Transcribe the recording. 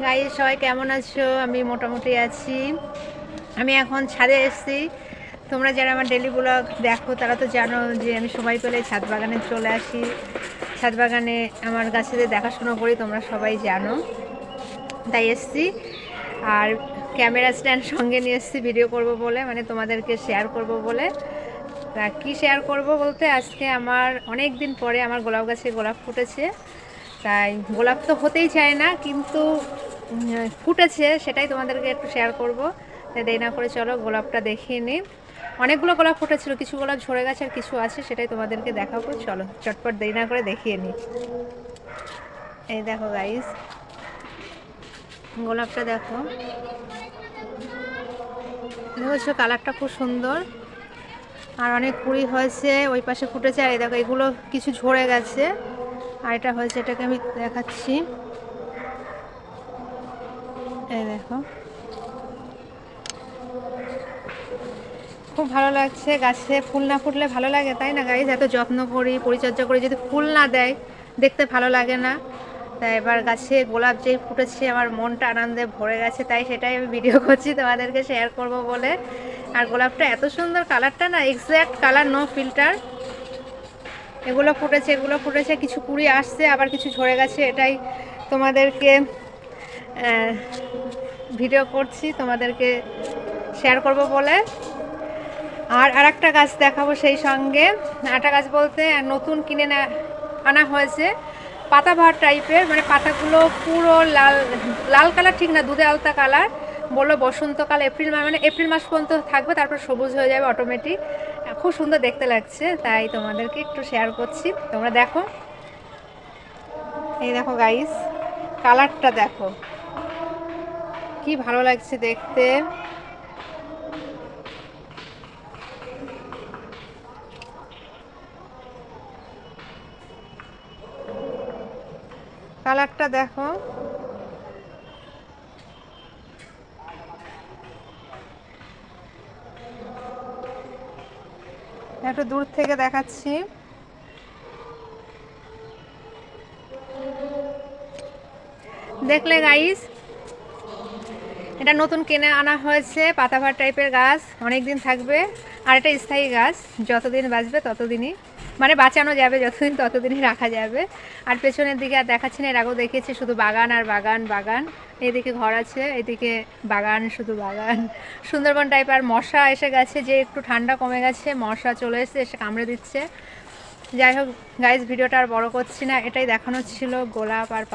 Guys সবাই কেমন আছো? আমি মোটামুটি আছি। আমি এখন ছাদে এসেছি। তোমরা যারা আমার ডেলি ব্লগ দেখো তারা তো জানো যে আমি সময় পেলে ছাদ বাগানে চলে আসি। ছাদ বাগানে আমার গাছেদের দেখাশোনা করি, তোমরা সবাই জানো। তাই এসেছি। আর ক্যামেরা স্ট্যান্ড সঙ্গে নিয়ে এসেছি ভিডিও করব বলে, মানে তোমাদেরকে শেয়ার করব বলে। তা কী শেয়ার করব বলতে, আজকে আমার অনেক দিন পরে আমার গোলাপ গাছে গোলাপ ফুটেছে। তাই গোলাপ তো হতেই চায় না, কিন্তু ফুটেছে, সেটাই তোমাদেরকে একটু শেয়ার করব। তাই দেরি না করে চলো গোলাপটা দেখিয়ে নিই। অনেকগুলো গোলাপ ফুটেছিল, কিছু গোলাপ ঝরে গেছে আর কিছু আছে, সেটাই তোমাদেরকে দেখাবো। চলো চটপট দেরি না করে দেখিয়ে নিই। এই দেখো গাইস, গোলাপটা দেখো, দেখো কালারটা খুব সুন্দর। আর অনেক কুড়ি হয়েছে, ওই পাশে ফুটেছে। আর এই দেখো এগুলো কিছু ঝরে গেছে, আর এটা হয়েছে, এটাকে আমি দেখাচ্ছি। এই দেখো, খুব ভালো লাগছে। গাছে ফুল না ফুটলে ভালো লাগে, তাই না গাইজ? এত যত্ন করি, পরিচর্যা করি, যদি ফুল না দেয় দেখতে ভালো লাগে না। তাই এবার গাছে গোলাপ যেই ফুটেছে আমার মনটা আনন্দে ভরে গেছে, তাই সেটাই আমি ভিডিও করছি তোমাদেরকে শেয়ার করব বলে। আর গোলাপটা এত সুন্দর, কালারটা না এক্স্যাক্ট কালার, নো ফিল্টার। এগুলো ফুটেছে, এগুলো ফুটেছে, কিছু কুড়ি আসছে, আবার কিছু ঝরে গেছে। এটাই তোমাদেরকে ভিডিও করছি, তোমাদেরকে শেয়ার করব বলে। আর আরেকটা গাছ দেখাবো সেই সঙ্গে। একটা গাছ বলতে নতুন কিনে আনা হয়েছে, পাতাবাহার টাইপের, মানে পাতাগুলো পুরো লাল লাল কালার, ঠিক না, দুধে আলতা কালার। বললো বসন্তকাল, এপ্রিল মাস, মানে এপ্রিল মাস পর্যন্ত থাকবে, তারপর সবুজ হয়ে যাবে অটোমেটিক। খুব সুন্দর দেখতে লাগছে, তাই তোমাদেরকে একটু শেয়ার করছি, তোমরা দেখো। এই দেখো গাইস, কালারটা দেখো কি ভালো লাগছে দেখতে। কালারটা দেখো, একটু দূর থেকে দেখাচ্ছি। দেখলে গাইস, এটা নতুন কিনে আনা হয়েছে, পাতাবাহার টাইপের গাছ, অনেক দিন থাকবে। আর এটা স্থায়ী গাছ, যতদিন বাঁচবে ততদিনই, মানে বাঁচানো যাবে যতদিন ততদিনই রাখা যাবে। আর পেছনের দিকে আর দেখাচ্ছি না, এর আগেও দেখিয়েছি, শুধু বাগান আর বাগান বাগান। এইদিকে ঘর আছে, এইদিকে বাগান, শুধু বাগান। সুন্দরবন টাইপ। আর মশা এসে গেছে, যে একটু ঠান্ডা কমে গেছে, মশা চলে এসে এসে কামড়ে দিচ্ছে। যাই হোক গাইজ, ভিডিওটা আর বড় করছি না, এটাই দেখানো ছিল গোলাপ আর পাতা।